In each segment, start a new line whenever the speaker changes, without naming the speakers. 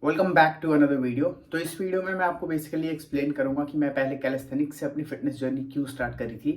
Welcome back to another video. तो इस video में मैं आपको बेसिकली एक्सप्लेन करूंगा कि मैं पहले कैलिस्थेनिक्स से अपनी फिटनेस जर्नी क्यों स्टार्ट करी थी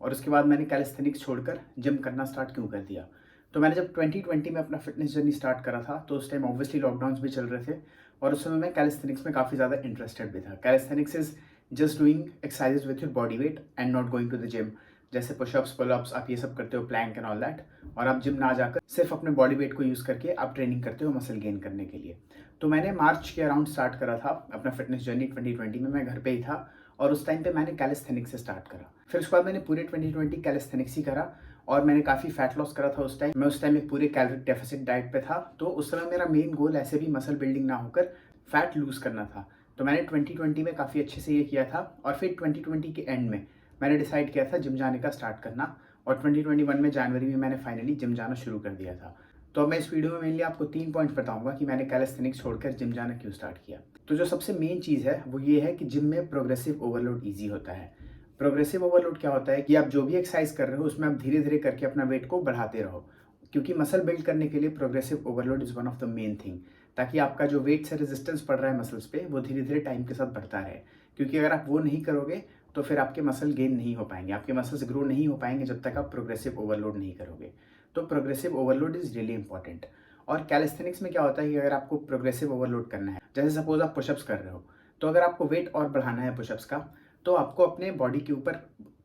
और उसके बाद मैंने कैलिस्थेनिक्स छोड़कर जिम करना स्टार्ट क्यों कर दिया। तो मैंने जब 2020 में अपना फिटनेस जर्नी स्टार्ट करा था तो उस टाइम ऑब्वियसली लॉकडाउन्स भी चल रहे थे और उस समय मैं कैलिस्थेनिक्स में काफ़ी ज़्यादा इंटरेस्टेड भी था। Calisthenics is just doing exercises with your body weight and not going to the gym. जैसे पुशअप्स, पुलअप्स, आप ये सब करते हो, प्लैंक एंड ऑल दैट, और आप जिम ना जाकर सिर्फ अपने बॉडी वेट को यूज़ करके आप ट्रेनिंग करते हो मसल गेन करने के लिए। तो मैंने मार्च के अराउंड स्टार्ट करा था अपना फिटनेस जर्नी 2020 में। मैं घर पे ही था और उस टाइम पे मैंने कैलिस्थेनिक्स से स्टार्ट करा। फिर उसके बाद मैंने पूरे 2020 कैलिस्थेनिक्स ही करा और मैंने काफ़ी फैट लॉस करा था उस टाइम। मैं उस टाइम एक पूरे कैलोरी डेफिसिट डाइट पे था, तो उस समय मेरा मेन गोल ऐसे भी मसल बिल्डिंग ना होकर फैट लूज करना था। तो मैंने 2020 में काफ़ी अच्छे से ये किया था और फिर 2020 के एंड में मैंने डिसाइड किया था जिम जाने का स्टार्ट करना, और 2021 में जनवरी में मैंने फाइनली जिम जाना शुरू कर दिया था। तो अब मैं इस वीडियो में मेनली आपको 3 पॉइंट बताऊंगा कि मैंने कैलिस्थेनिक्स छोड़कर जिम जाना क्यों स्टार्ट किया। तो जो सबसे मेन चीज़ है वो ये है कि जिम में प्रोग्रेसिव ओवरलोड ईजी होता है। प्रोग्रेसिव ओवरलोड क्या होता है कि आप जो भी एक्सरसाइज कर रहे हो उसमें आप धीरे धीरे करके अपना वेट को बढ़ाते रहो, क्योंकि मसल बिल्ड करने के लिए progressive overload is one of the main thing, ताकि आपका जो वेट से रेजिस्टेंस पड़ रहा है मसल्स पे वो धीरे धीरे टाइम के साथ बढ़ता रहे। क्योंकि अगर आप वो नहीं करोगे तो फिर आपके मसल गेन नहीं हो पाएंगे, आपके मसल्स ग्रो नहीं हो पाएंगे जब तक आप प्रोग्रेसिव ओवरलोड नहीं करोगे। तो progressive overload is really important. और कैलिस्थेनिक्स में क्या होता है कि अगर आपको प्रोग्रेसिव ओवरलोड करना है, जैसे सपोज आप पुशअप्स कर रहे हो, तो अगर आपको वेट और बढ़ाना है पुशअप्स का, तो आपको अपने बॉडी के ऊपर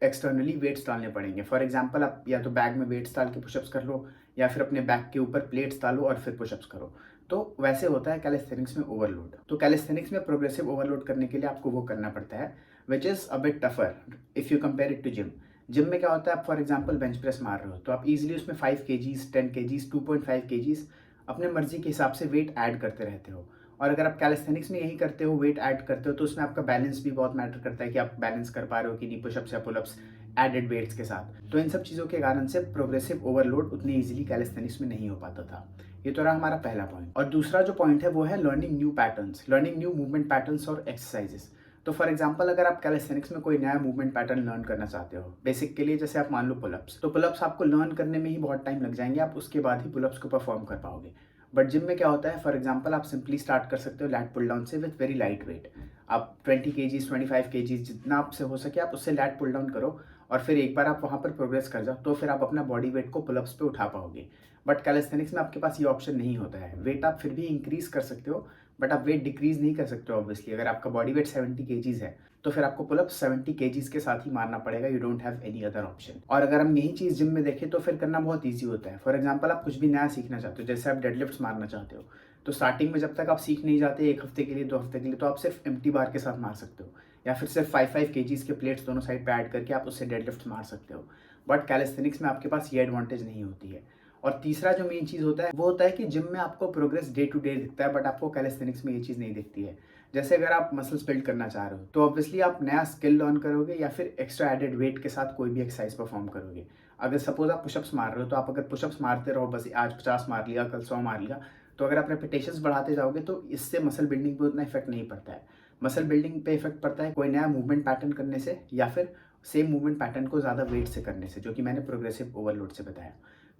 एक्सटर्नली वेट्स डालने पड़ेंगे। फॉर एग्जांपल, आप या तो बैग में वेट्स डाल के पुशअप्स कर लो या फिर अपने बैग के ऊपर प्लेट्स डालो और फिर पुशअप्स करो। तो वैसे होता है कैलिस्थेनिक्स में ओवरलोड। तो कैलिस्थेनिक्स में प्रोग्रेसिव ओवरलोड करने के लिए आपको वो करना पड़ता है which is a bit tougher if you compare it to gym. Gym में क्या होता है, आप फॉर एग्जांपल बेंच प्रेस मार रहे हो तो आप इजीली उसमें 5 केजीज, 10 केजीज, 2.5 केजीज अपने मर्जी के हिसाब से वेट ऐड करते रहते हो। और अगर आप कैलिस्थेनिक्स में यही करते हो, वेट ऐड करते हो, तो उसमें आपका बैलेंस भी बहुत मैटर करता है कि आप बैलेंस कर पा रहे हो कि नहीं पुशअप्स या पुलअप्स एडेड वेट्स के साथ। तो इन सब चीज़ों के कारण से प्रोग्रेसिव ओवरलोड उतनी ईजिली कैलिस्थेनिक्स में नहीं हो पाता था। ये तो रहा हमारा पहला पॉइंट। और दूसरा जो पॉइंट है वो है learning new patterns, learning new movement patterns और एक्सरसाइजेस। तो फॉर एग्जांपल, अगर आप कैलिस्थेनिक्स में कोई नया मूवमेंट पैटर्न लर्न करना चाहते हो बेसिक के लिए, जैसे आप मान लो पुलअप्स, तो पुलअप्स आपको लर्न करने में ही बहुत टाइम लग जाएंगे, आप उसके बाद ही पुलअप्स को परफॉर्म कर पाओगे। बट जिम में क्या होता है, फॉर एग्जांपल आप सिंपली स्टार्ट कर सकते हो लैट पुल डाउन से विथ वेरी लाइट वेट। आप 20 केजीज, 25 केजीज, जितना आपसे हो सके आप उससे लैट पुल डाउन करो और फिर एक बार आप वहाँ पर प्रोग्रेस कर जाओ तो फिर आप अपना बॉडी वेट को पुलअप्स पे उठा पाओगे। बट कैलिस्थेनिक्स में आपके पास ये ऑप्शन नहीं होता है। वेट आप फिर भी इंक्रीज कर सकते हो बट आप वेट डिक्रीज नहीं कर सकते हो ऑब्वियसली। अगर आपका बॉडी वेट 70 केजीज है तो फिर आपको पुलअप 70 केजीज के साथ ही मारना पड़ेगा, you don't have any other option. और अगर हम यही चीज़ जिम में देखें तो फिर करना बहुत ईजी होता है। फॉर एग्जाम्पल, आप कुछ भी नया सीखना चाहते हो, जैसे आप डेडलिफ्ट्स मारना चाहते हो, तो स्टार्टिंग में जब तक आप सीख नहीं जाते, 1 हफ्ते के लिए, 2 हफ्ते के लिए, तो आप सिर्फ एम्प्टी बार के साथ मार सकते हो या फिर सिर्फ 5 केजीज के प्लेट्स दोनों साइड पे ऐड करके आप उससे डेडलिफ्ट मार सकते हो। बट कैलिस्थेनिक्स में आपके पास ये एडवांटेज नहीं होती है। और तीसरा जो मेन चीज़ होता है वो होता है कि जिम में आपको प्रोग्रेस डे टू डे दिखता है बट आपको कैलिस्थेनिक्स में ये चीज़ नहीं दिखती है। जैसे अगर आप मसल्स बिल्ड करना चाह रहे हो तो ऑब्वियसली आप नया स्किल लर्न करोगे या फिर एक्स्ट्रा एडेड वेट के साथ कोई भी एक्सरसाइज परफॉर्म करोगे। अगर सपोज आप पुशअप्स मार रहे हो तो आप अगर पुशअप्स मारते रहो, बस आज 50 मार लिया, कल 100 मार लिया, तो अगर आप रेपिटेशंस बढ़ाते जाओगे तो इससे मसल बिल्डिंग पे उतना इफेक्ट नहीं पड़ता है। मसल बिल्डिंग पे इफेक्ट पड़ता है कोई नया मूवमेंट पैटर्न करने से या फिर सेम मूवमेंट पैटर्न को ज़्यादा वेट से करने से, जो कि मैंने प्रोग्रेसिव ओवरलोड से बताया।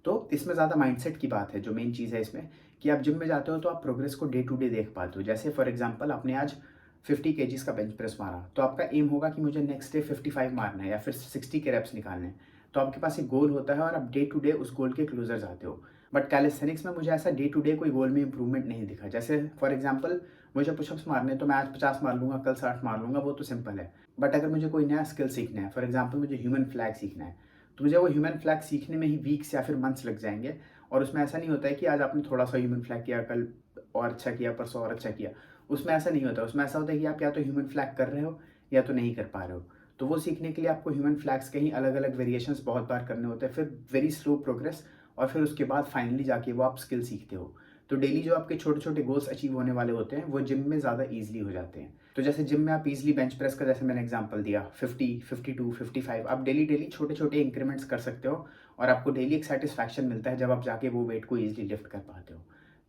तो इसमें ज़्यादा माइंडसेट की बात है। जो मेन चीज़ है इसमें कि आप जिम में जाते हो तो आप प्रोग्रेस को डे टू डे देख पाते हो। जैसे फॉर एग्जांपल, आपने आज 50 केजीज का बेंच प्रेस मारा तो आपका एम होगा कि मुझे नेक्स्ट डे 55 मारना है या फिर 60 के रेप्स निकालने हैं। तो आपके पास एक गोल होता है और आप डे टू डे उस गोल के क्लोजर जाते हो। बट कैलिस्थेनिक्स में मुझे ऐसा डे टू डे कोई गोल में इंप्रूवमेंट नहीं दिखा। जैसे फॉर एग्जांपल, मुझे पुशअप्स मारने तो मैं आज 50 मार लूंगा, कल 60 मार लूंगा, वो तो सिंपल है। बट अगर मुझे कोई नया स्किल सीखना है, फॉर एग्जांपल मुझे ह्यूमन फ्लैग सीखना है, तो मुझे वो ह्यूमन फ्लैग सीखने में ही वीक्स या फिर मंथ्स लग जाएंगे। और उसमें ऐसा नहीं होता है कि आज आपने थोड़ा सा ह्यूमन फ्लैग किया, कल और अच्छा किया, परसों और अच्छा किया। उसमें ऐसा नहीं होता। उसमें ऐसा होता है कि आप या तो ह्यूमन फ्लैग कर रहे हो या तो नहीं कर पा रहे हो। तो वो सीखने के लिए आपको ह्यूमन फ्लैग्स के ही अलग अलग वेरिएशंस बहुत बार करने होते हैं, फिर वेरी स्लो प्रोग्रेस, और फिर उसके बाद फाइनली जाके वो आप स्किल सीखते हो। तो डेली जो आपके छोटे छोटे गोल्स अचीव होने वाले होते हैं वो जिम में ज़्यादा ईजिली हो जाते हैं। तो जैसे जिम में आप इजीली बेंच प्रेस का, जैसे मैंने एग्जांपल दिया, 50, 52, 55, आप डेली डेली छोटे छोटे इंक्रीमेंट्स कर सकते हो और आपको डेली एक सेटिस्फैक्शन मिलता है जब आप जाके वो वेट को ईजिली लिफ्ट कर पाते हो।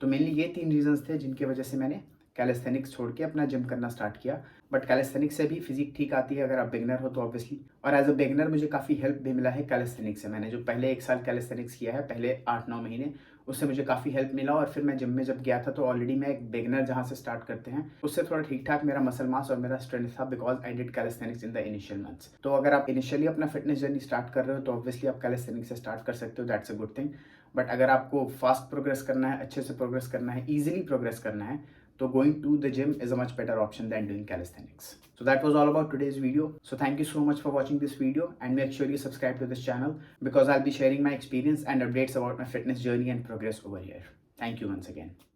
तो मेनली ये 3 रीजंस थे जिनकी वजह से मैंने कैलिस्थेनिक्स छोड़ के अपना जिम करना स्टार्ट किया। बट कैलिस्थेनिक्स से भी फिजिक ठीक आती है अगर आप बिगनर हो तो ऑब्वियसली। और एज अ बिगनर मुझे काफ़ी हेल्प भी मिला है कैलिस्थेनिक्स से। मैंने जो पहले 1 साल कैलिस्थेनिक्स किया है, पहले 8-9 महीने, उससे मुझे काफ़ी हेल्प मिला और फिर मैं जिम में जब गया था तो ऑलरेडी मैं एक बिगनर जहाँ से स्टार्ट करते हैं उससे थोड़ा ठीक ठाक मेरा मसल मास और मेरा स्ट्रेंथ था because I did calisthenics in the initial months. तो अगर आप इनिशियली अपना फिटनेस जर्नी स्टार्ट कर रहे हो तो ऑब्वियसली आप कैलिस्थेनिक्स से स्टार्ट कर सकते हो, that's a good thing. But अगर आपको फास्ट प्रोग्रेस करना है, अच्छे से प्रोग्रेस करना है, ईजिली प्रोग्रेस करना है, तो going to the gym is a much better option than doing calisthenics. So that was all about today's video. So thank you so much for watching this video and make sure you subscribe to this channel because I'll be sharing my experience and updates about my fitness journey and progress over here. Thank you once again.